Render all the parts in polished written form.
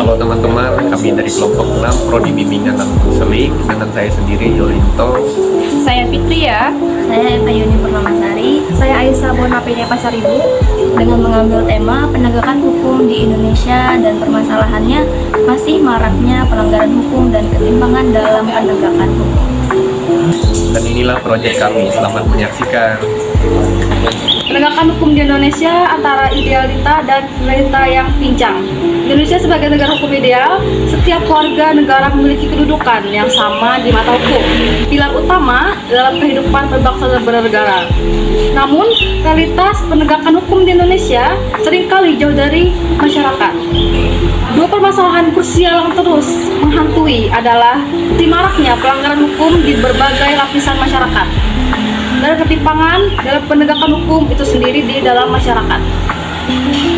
Halo teman-teman, kami dari kelompok 6 Prodi Bimbingan dan Konseling dengan saya sendiri Yolinto. Saya Fitri ya. Saya Eva Yuni Purnamasari. Saya Aisyah Bonapede Pasaribu. Dengan mengambil tema penegakan hukum di Indonesia dan permasalahannya masih maraknya pelanggaran hukum dan ketimpangan dalam penegakan hukum. Dan inilah proyek kami, selamat menyaksikan. Penegakan hukum di Indonesia antara idealita dan realita yang pincang. Indonesia sebagai negara hukum ideal, setiap warga negara memiliki kedudukan yang sama di mata hukum, pilar utama dalam kehidupan berbangsa dan bernegara. Namun, realitas penegakan hukum di Indonesia seringkali jauh dari masyarakat. Dua permasalahan krusial yang terus menghantui adalah maraknya pelanggaran hukum di berbagai lapisan masyarakat dan ketimpangan dalam penegakan hukum itu sendiri di dalam masyarakat.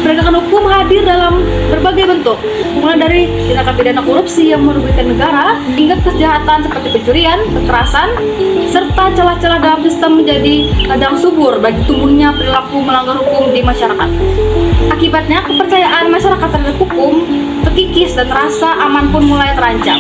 Penegakan hukum hadir dalam berbagai bentuk, mulai dari tindakan pidana korupsi yang merugikan negara hingga kejahatan seperti pencurian, kekerasan, serta celah-celah dalam sistem menjadi ladang subur bagi tumbuhnya perilaku melanggar hukum di masyarakat. Akibatnya, kepercayaan masyarakat terhadap hukum terkikis dan rasa aman pun mulai terancam.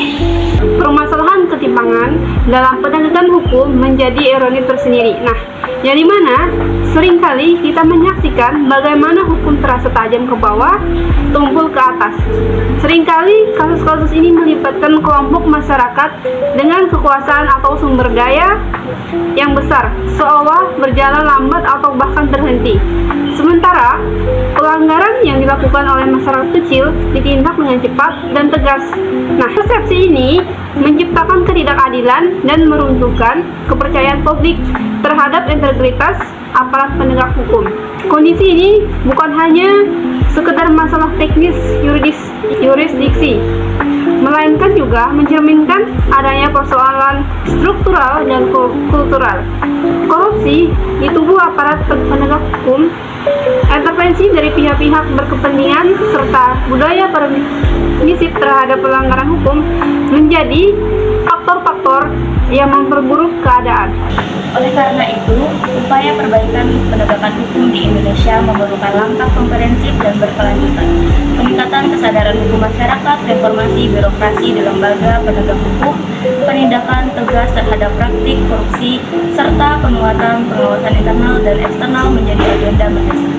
Permasalahan ketimpangan dalam penegakan hukum menjadi ironi tersendiri. Nah, yang dimana seringkali kita menyaksikan bagaimana hukum terasa tajam ke bawah, tumpul ke atas. Seringkali kasus-kasus ini melibatkan kelompok masyarakat dengan kekuasaan atau sumber daya yang besar, seolah berjalan lambat atau bahkan terhenti. Sementara pelanggaran yang dilakukan oleh masyarakat kecil ditindak dengan cepat dan tegas. Nah, persepsi ini menciptakan ketidakadilan dan meruntuhkan kepercayaan publik terhadap integritas aparat penegak hukum. Kondisi ini bukan hanya sekedar masalah teknis yurisdiksi, melainkan juga mencerminkan adanya persoalan struktural dan kultural. Korupsi di tubuh aparat penegak hukum, intervensi dari pihak-pihak berkepentingan, serta budaya permisif terhadap pelanggaran hukum menjadi faktor-faktor yang memperburuk keadaan. Oleh karena itu, upaya perbaikan penegakan hukum di Indonesia memerlukan langkah komprehensif dan berkelanjutan. Peningkatan kesadaran hukum masyarakat, reformasi birokrasi di lembaga penegak hukum, penindakan tegas terhadap praktik korupsi, serta penguatan pengawasan internal dan eksternal menjadi agenda mendesak.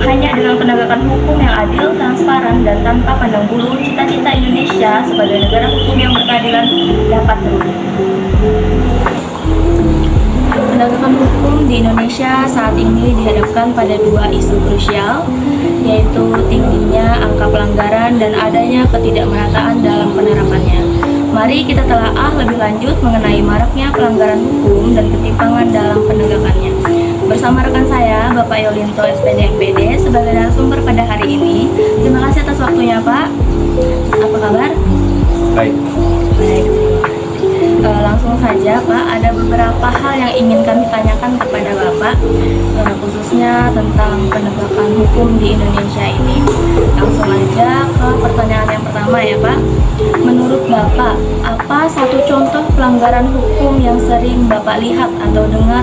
Hanya dengan penegakan hukum yang adil, transparan, dan tanpa pandang bulu, cita-cita Indonesia sebagai negara hukum yang berkeadilan dapat terwujud. Penegakan hukum di Indonesia saat ini dihadapkan pada dua isu krusial, yaitu tingginya angka pelanggaran dan adanya ketidakmerataan dalam penerapannya. Mari kita telaah lebih lanjut mengenai maraknya pelanggaran hukum dan ketimpangan dalam penegakannya. Bersama rekan saya, Bapak Yolinto SPD MPD, sebagai narasumber pada hari ini. Terima kasih atas waktunya, Pak. Apa kabar? Baik. Baik. Langsung saja, Pak, ada beberapa hal yang ingin kami tanyakan kepada Bapak, khususnya tentang penegakan hukum di Indonesia ini. Langsung aja ke pertanyaan yang pertama ya, Pak. Menurut Bapak, apa satu contoh pelanggaran hukum yang sering Bapak lihat atau dengar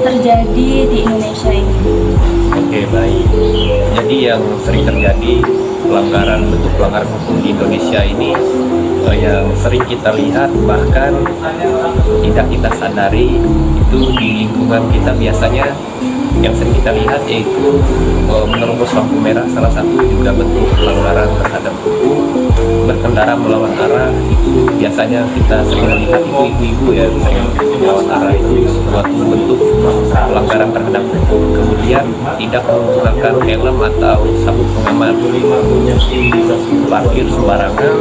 terjadi di Indonesia ini? Oke, baik. Jadi yang sering terjadi bentuk pelanggaran hukum di Indonesia ini yang sering kita lihat, bahkan tidak kita sadari, itu di lingkungan kita biasanya yang sering kita lihat yaitu menerobos lampu merah, salah satu juga bentuk pelanggaran terhadap hukum. Berkendara melawan arah, itu biasanya kita sering lihat itu ibu-ibu ya, sering melawan arah, itu suatu bentuk pelanggaran terhadap hukum. Kemudian tidak menggunakan helm atau sabuk pengaman, parkir sembarangan,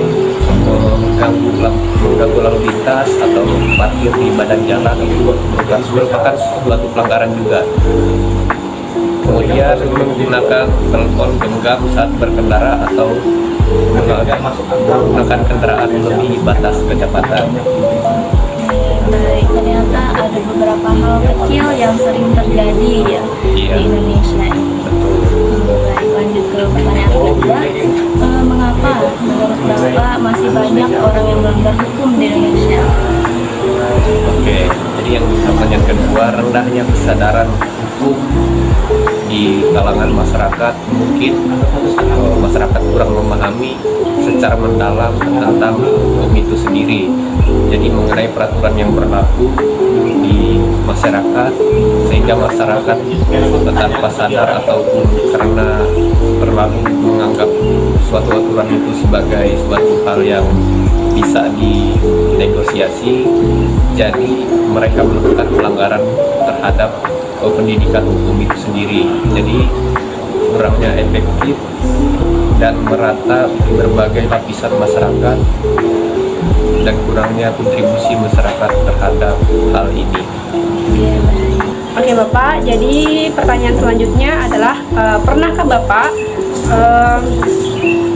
mengganggu lalu lintas atau parkir di badan jalan, itu merupakan suatu pelanggaran juga. Kemudian menggunakan telepon genggam saat berkendara atau menggunakan kendaraan melebihi batas kecepatan. Baik, ternyata ada beberapa hal kecil yang sering terjadi ya di Indonesia ini. Baik, lanjut ke pertanyaan kedua. Mengapa menurut Bapak masih banyak orang yang melanggar hukum di Indonesia? Oke, jadi yang pertanyaan kedua, rendahnya kesadaran hukum di kalangan masyarakat. Mungkin masyarakat kurang memahami secara secara mendalam tentang hukum itu sendiri. Jadi mengenai peraturan yang berlaku di masyarakat, sehingga masyarakat tanpa sadar ataupun karena terlalu menganggap suatu aturan itu sebagai suatu hal yang bisa dinegosiasi, jadi mereka melakukan pelanggaran terhadap pendidikan hukum itu sendiri. Jadi kurangnya efektif dan merata di berbagai lapisan masyarakat dan kurangnya kontribusi masyarakat terhadap hal ini. Oke Bapak, jadi pertanyaan selanjutnya adalah pernahkah Bapak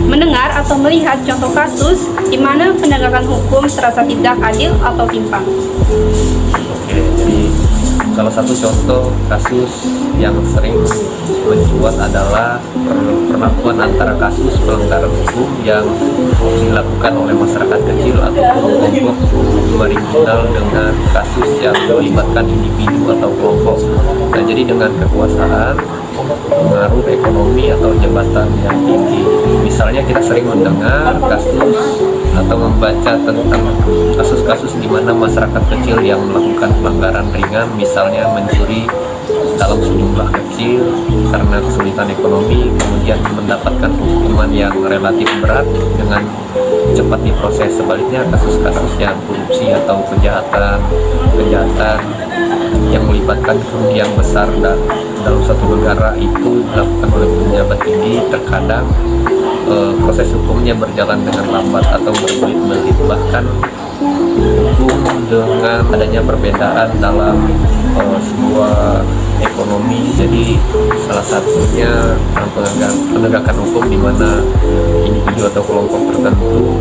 mendengar atau melihat contoh kasus di mana penegakan hukum terasa tidak adil atau timpang? Oke, jadi salah satu contoh kasus yang sering mencuat adalah perlakuan antara kasus pelanggaran hukum yang dilakukan oleh masyarakat kecil ataupun kelompok marginal dengan kasus yang melibatkan individu atau kelompok. Nah, jadi dengan kekuasaan, pengaruh ekonomi atau jabatan yang tinggi. Misalnya kita sering mendengar kasus atau membaca tentang kasus-kasus di mana masyarakat kecil yang melakukan pelanggaran ringan, misalnya mencuri dalam sejumlah kecil karena kesulitan ekonomi, kemudian mendapatkan hukuman yang relatif berat dengan cepat diproses. Sebaliknya kasus-kasus yang korupsi atau kejahatan yang melibatkan kerugian besar dan dalam satu negara itu dilakukan oleh pejabat tinggi, terkadang proses hukumnya berjalan dengan lambat atau berbelit-belit, bahkan hukum dengan adanya perbedaan dalam sebuah ekonomi. Jadi salah satunya penegakan hukum di mana individu atau kelompok tertentu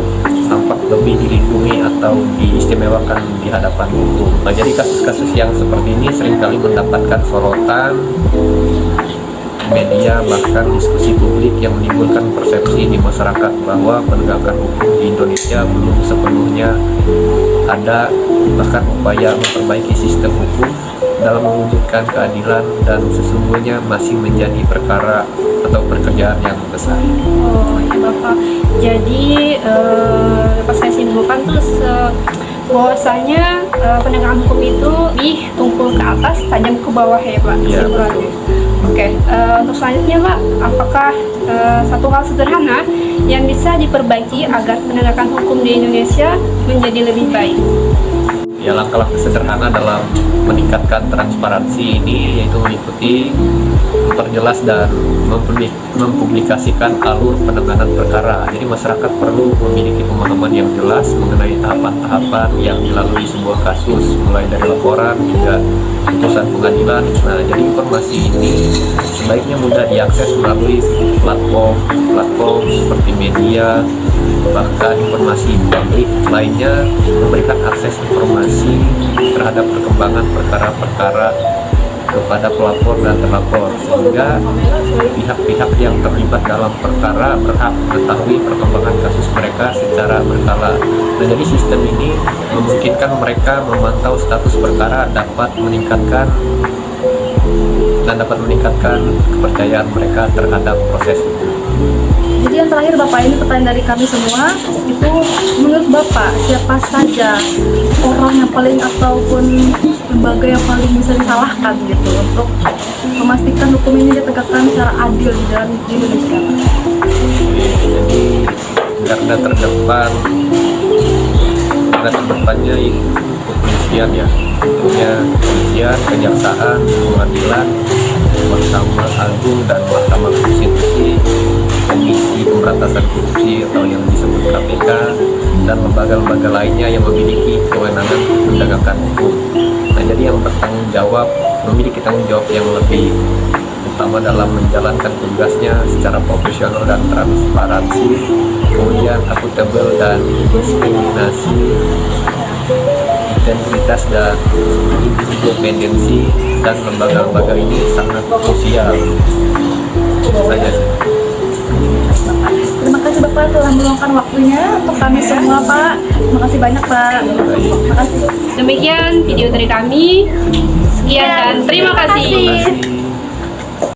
tampak lebih dilindungi atau diistimewakan di hadapan hukum. Nah, jadi kasus-kasus yang seperti ini seringkali mendapatkan sorotan media, bahkan diskusi publik yang menimbulkan persepsi di masyarakat bahwa penegakan hukum di Indonesia belum sepenuhnya ada, bahkan upaya memperbaiki sistem hukum dalam mewujudkan keadilan dan sesungguhnya masih menjadi perkara atau pekerjaan yang besar. Oh ya Bapak, jadi dapat saya simpulkan tuh bahwasanya penegakan hukum itu lebih tumpul ke atas, tajam ke bawah ya Pak. Iya. Oke, untuk selanjutnya Pak, apakah satu hal sederhana yang bisa diperbaiki agar penegakan hukum di Indonesia menjadi lebih baik? Ya, langkah-langkah sederhana dalam meningkatkan transparansi ini yaitu meliputi memperjelas dan mempublikasikan alur penanganan perkara. Jadi masyarakat perlu memiliki pemahaman yang jelas mengenai tahapan-tahapan yang dilalui sebuah kasus, mulai dari laporan hingga putusan pengadilan. Nah, jadi informasi ini sebaiknya mudah diakses melalui platform seperti media, bahkan informasi publik lainnya memberikan akses informasi terhadap perkembangan perkara-perkara kepada pelapor dan terlapor, sehingga pihak-pihak yang terlibat dalam perkara berhak mengetahui perkembangan kasus mereka secara berkala. Nah, jadi sistem ini memungkinkan mereka memantau status perkara, dapat meningkatkan kepercayaan mereka terhadap proses hukum. Jadi yang terakhir Bapak, ini pertanyaan dari kami semua, itu menurut Bapak siapa saja orang yang paling ataupun lembaga yang paling bisa disalahkan gitu untuk memastikan hukum ini ditegakkan secara adil di dalam Indonesia? Jadi karena terdepannya itu kepolisian ya, tentunya kepolisian, kejaksaan, pengadilan, Mahkamah Agung dan Mahkamah Konstitusi, Komisi Pemberantasan Korupsi atau yang disebut KPK, dan lembaga-lembaga lainnya yang memiliki kewenangan penegakan hukum. Nah, jadi yang memiliki tanggung jawab yang lebih utama dalam menjalankan tugasnya secara profesional dan transparansi, kemudian akuntabel dan diskriminasi, integritas dan independensi, dan lembaga-lembaga ini sangat krusial. Itu saja sih. Terima kasih Bapak telah meluangkan waktunya untuk kami semua Pak. Terima kasih banyak Pak. Terima kasih. Demikian video dari kami. Sekian dan terima kasih. Terima kasih.